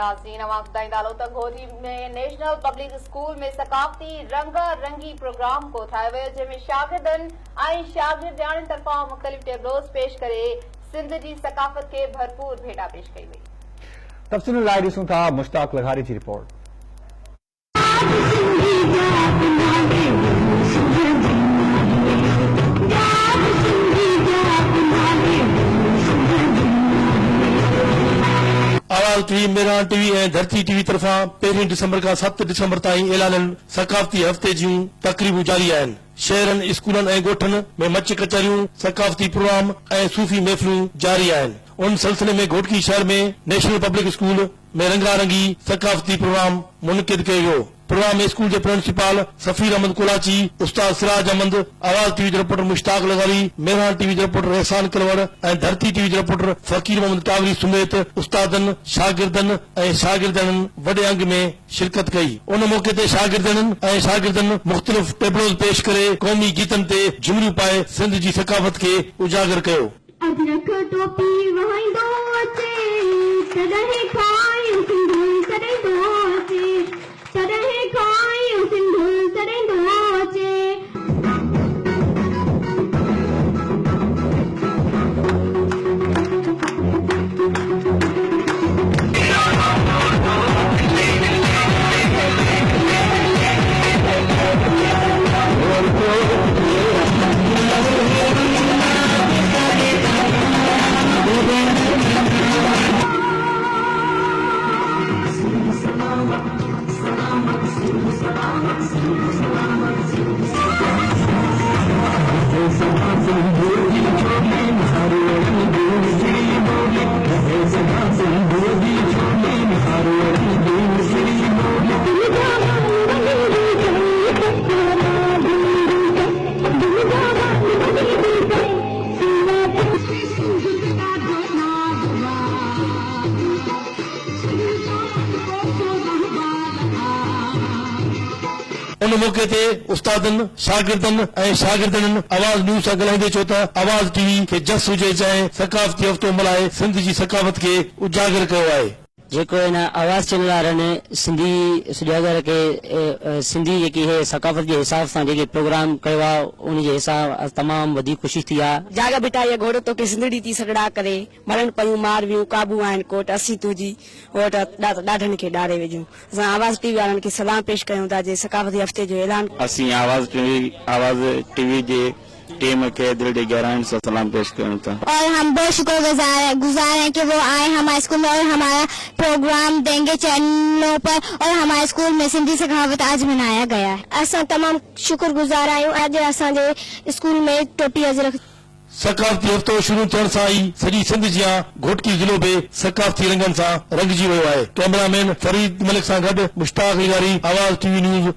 घोटी में national public school में सकाफती रंगा-रंगी programme को ठाहियो वियो जंहिंमें शागिर्दनि ऐं शागिर्दियाणियुनि तरफ़ां मुख़्तलिफ़ टेबलोस पेश करे सिंध जी सकाफ़त के भरपूर भेटा पेश कई वई। तफ़सील लाइ ॾिसूं था मुश्ताक लघारी जी रिपोर्ट। आवाज़ टीवी, मेरान टीवी ऐं धरती टीवी तरफ़ां 1 डिसंबर खां 7 डिसंबर ताईं ऐलाननि सकाफ़ती हफ़्ते जूं तक़रीबूं जारी आहिनि। शहरनि, स्कूलनि ऐं ॻोठनि में मच कचहरियूं, सकाफ़ती प्रोग्राम ऐं सूफ़ी महफ़िलूं जारी आहिनि। उन सिलसिले में घोटकी शहर में नेशनल पब्लिक स्कूल में रंगारंगी सकाफ़ती प्रोग्राम मुनक़िद कयो वियो। प्रोग्राम में स्कूल के प्रिंसिपल सफीर अहमद कोलाची, उस्ताद सिराज अहमद, आवाज़ टीवी जो रिपोर्टर मुश्ताक लघारी, मेहरान टीवी जो रिपोर्टर एहसान किलवड़ ऐं धरती टीवी जो रिपोर्टर फ़कीर मोहम्मद टावरी समेत उस्तादनि, शागिर्दनि ऐं शागिर्दियाणियुनि वॾे अंग में शिरकत कई। उन मौके ते शागिर्दनि मुख़्तलिफ़ टेबलोस पेश करे क़ौमी गीतनि ते झुमरियूं पाए सिंध जी सकाफ़त के उजागर कयो। उन मौके ते उस्तादनि, शागिर्दनि ऐं शागिर्दियुनि आवाज़ न्यूज़ सां ॻाल्हाईंदे चयो त आवाज़ टीवी खे जस हुजे चाहे सकाफ़ती हफ़्तो मल्हाए सिंध जी सकाफ़त खे उजागर कयो आहे। जेको इन आवाज़ चैनल वारनि सिंधी सुजागर के सिंधी जेकी है सकाफ़त के हिसाब सां जेके प्रोग्राम कयो आहे उन जे हिसाब तमामु वधीक ख़ुशी थी आहे। जाग बेटा ये घोड़ो तो के सिंधड़ी थी सगड़ा करे मरण पयूं मारवियूं काबू आहिनि कोट असी तुजी वोट ॾाढनि खे ॾारे वेझूं। असां आवाज़ टीवी वारनि खे सलाम पेश कयूं था जे सकाफ़ती हफ़्ते जो ऐलान। असीं आवाज़ टीवी जे टीम के दिल की गहराई से सलाम पेश करता हूं और हम बहुत शुक्रगुजार हैं कि वो आए हमारे स्कूल में और हमारा प्रोग्राम देंगे चैनलों पर और हमारे स्कूल में सिंधी सकाफ़त आज मनाया गया है। असां तमाम शुक्रगुजार आहियूं अज असांजे स्कूल में टोपी अजरक सकाफ़ती हफ़्तो शुरू थियण सां ई सॼी सिंध जियां घोटकी ज़िलो बि सकाफ़ती रंगनि सां रंगजी वियो आहे। कैमरामैन फरीद मलिक सां गॾु मुश्ताक लघारी, आवाज़ टीवी न्यूज़।